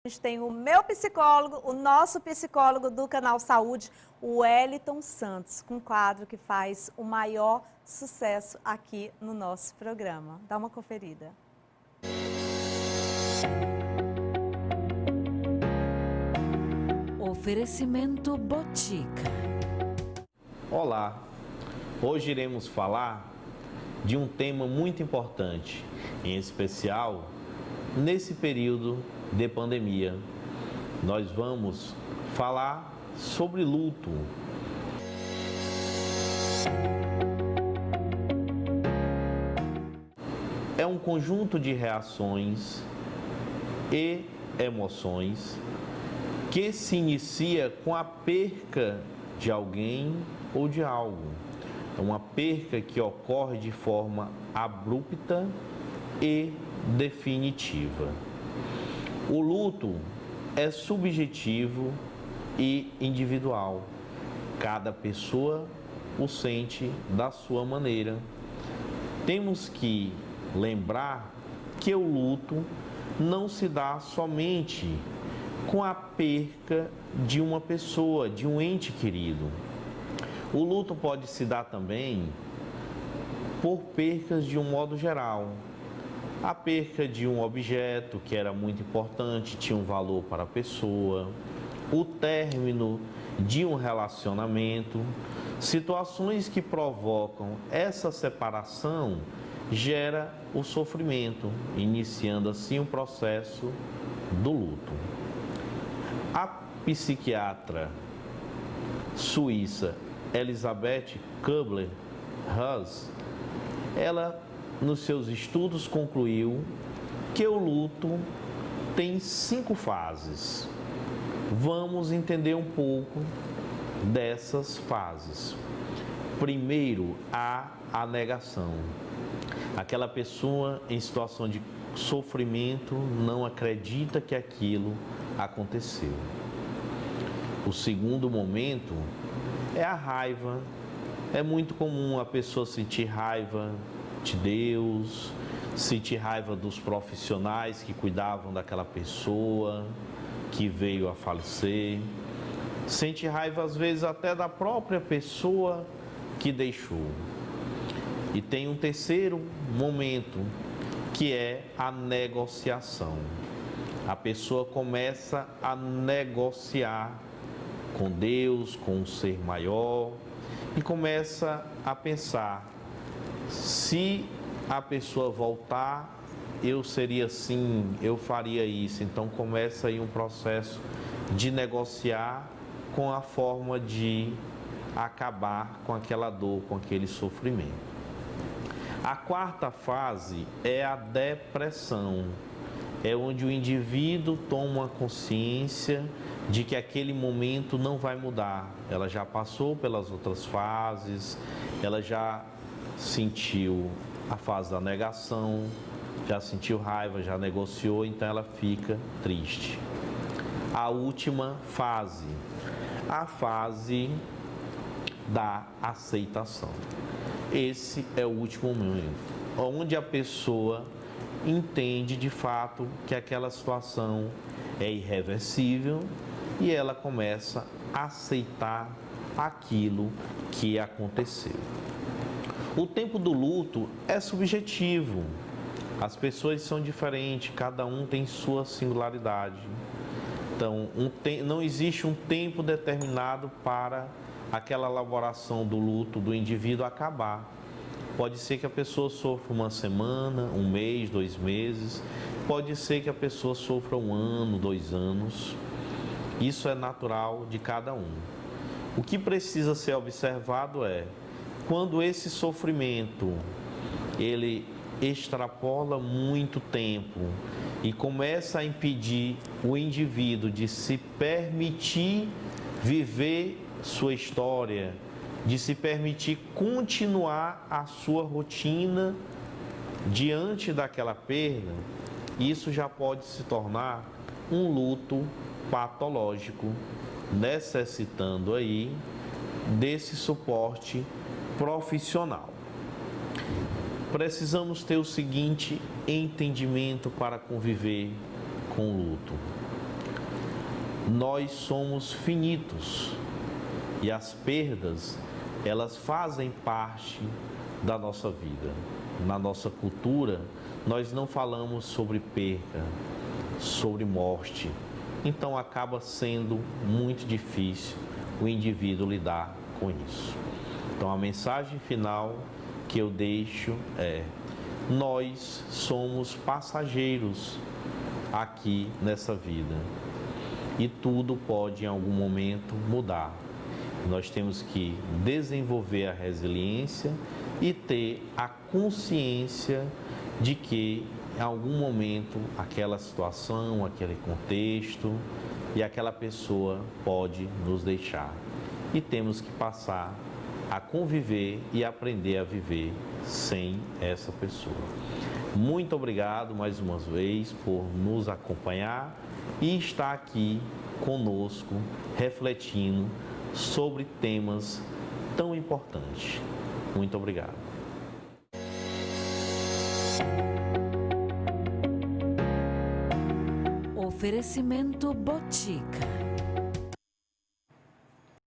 A gente tem o meu psicólogo, o nosso psicólogo do Canal Saúde, o Wellington Santos, com um quadro que faz o maior sucesso aqui no nosso programa. Dá uma conferida. Oferecimento Botica. Olá, hoje iremos falar de um tema muito importante, em especial nesse período de pandemia. Nós vamos falar sobre luto. É um conjunto de reações e emoções que se inicia com a perca de alguém ou de algo. É uma perca que ocorre de forma abrupta e definitiva. O luto é subjetivo e individual. Cada pessoa o sente da sua maneira. Temos que lembrar que o luto não se dá somente com a perca de uma pessoa, de um ente querido. O luto pode se dar também por percas de um modo geral. A perca de um objeto que era muito importante, tinha um valor para a pessoa, o término de um relacionamento, situações que provocam essa separação gera o sofrimento, iniciando assim o processo do luto. A psiquiatra suíça Elisabeth Kübler-Ross, ela nos seus estudos concluiu que o luto tem 5 fases. Vamos entender um pouco dessas fases. Primeiro, há a negação. Aquela pessoa em situação de sofrimento não acredita que aquilo aconteceu. O segundo momento é a raiva. É muito comum a pessoa sentir raiva de Deus, sentir raiva dos profissionais que cuidavam daquela pessoa que veio a falecer, sentir raiva às vezes até da própria pessoa que deixou. E tem um terceiro momento, que é a negociação. A pessoa começa a negociar com Deus, com um ser maior, e começa a pensar: se a pessoa voltar, eu seria assim, eu faria isso. Então começa aí um processo de negociar com a forma de acabar com aquela dor, com aquele sofrimento. A quarta fase é a depressão. É onde o indivíduo toma consciência de que aquele momento não vai mudar. Ela já passou pelas outras fases, ela já sentiu a fase da negação, já sentiu raiva, já negociou, então ela fica triste. A última fase, a fase da aceitação. Esse é o último momento, onde a pessoa entende de fato que aquela situação é irreversível e ela começa a aceitar aquilo que aconteceu. O tempo do luto é subjetivo. As pessoas são diferentes, cada um tem sua singularidade. Então, não existe um tempo determinado para aquela elaboração do luto do indivíduo acabar. Pode ser que a pessoa sofra uma semana, um mês, 2 meses. Pode ser que a pessoa sofra 1 ano, 2 anos. Isso é natural de cada um. O que precisa ser observado é quando esse sofrimento ele extrapola muito tempo e começa a impedir o indivíduo de se permitir viver sua história, de se permitir continuar a sua rotina diante daquela perda, isso já pode se tornar um luto patológico, necessitando aí desse suporte profissional. Precisamos ter o seguinte entendimento para conviver com o luto. nós somos finitos e as perdas, elas fazem parte da nossa vida. Na nossa cultura, nós não falamos sobre perca, sobre morte, então acaba sendo muito difícil o indivíduo lidar com isso. Então a mensagem final que eu deixo é: nós somos passageiros aqui nessa vida e tudo pode em algum momento mudar. Nós temos que desenvolver a resiliência e ter a consciência de que em algum momento aquela situação, aquele contexto e aquela pessoa pode nos deixar. E temos que passar a conviver e aprender a viver sem essa pessoa. Muito obrigado mais uma vez por nos acompanhar e estar aqui conosco, refletindo sobre temas tão importantes. Muito obrigado. Oferecimento Botica.